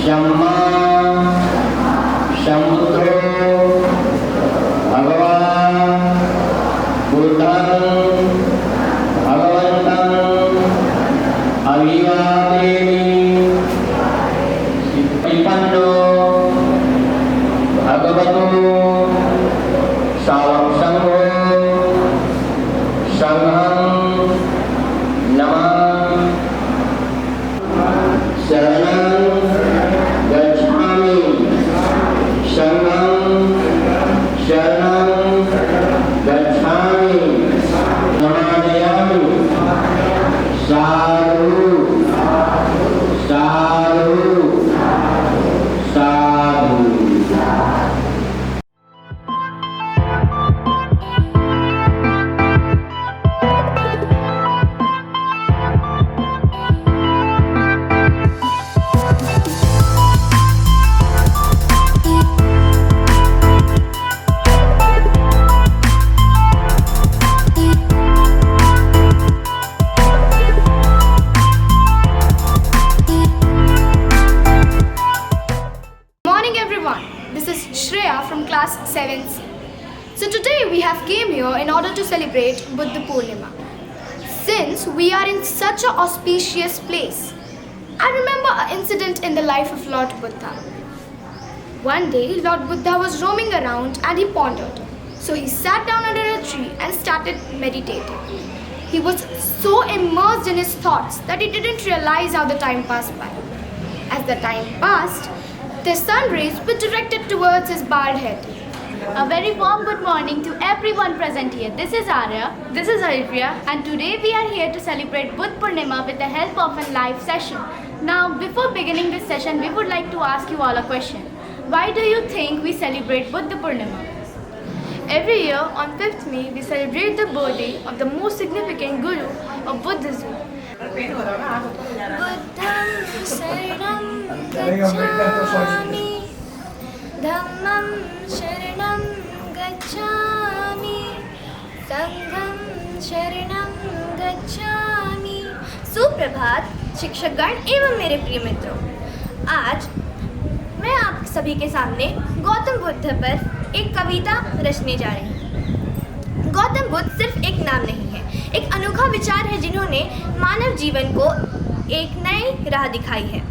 शम्मा शम्बुद्धो भगवान् बुद्धं भगवन्तं अभिवादेमि विपन्नो भगवतो सावसंगो संघं नमः शरणं गच्छामि संघं शरणं गच्छामि नमामि साधु साधु साधु। From class 7C. So today we have came here in order to celebrate Bodh Purnima. Since we are in such an auspicious place, I remember an incident in the life of Lord Buddha. One day Lord Buddha was roaming around and he pondered. So he sat down under a tree and started meditating. He was so immersed in his thoughts that he didn't realize how the time passed by. As the time passed, the sun rays were directed towards his bald head. A very warm good morning to everyone present here. This is Arya. This is Harpriya. And today we are here to celebrate Bodh Purnima with the help of a live session. Now, before beginning this session, we would like to ask you all a question. Why do you think we celebrate Bodh Purnima? Every year on 5th May, we celebrate the birthday of the most significant guru of Buddhism. बुद्धं शरणं गच्छामि धम्मं शरणं गच्छामि संघं शरणं गच्छामि। सुप्रभात शिक्षकगण एवं मेरे प्रिय मित्रों, आज मैं आप सभी के सामने गौतम बुद्ध पर एक कविता रचने जा रही हूँ। गौतम बुद्ध सिर्फ एक नाम नहीं है, एक अनोखा विचार है जिन्होंने मानव जीवन को एक नई राह दिखाई है।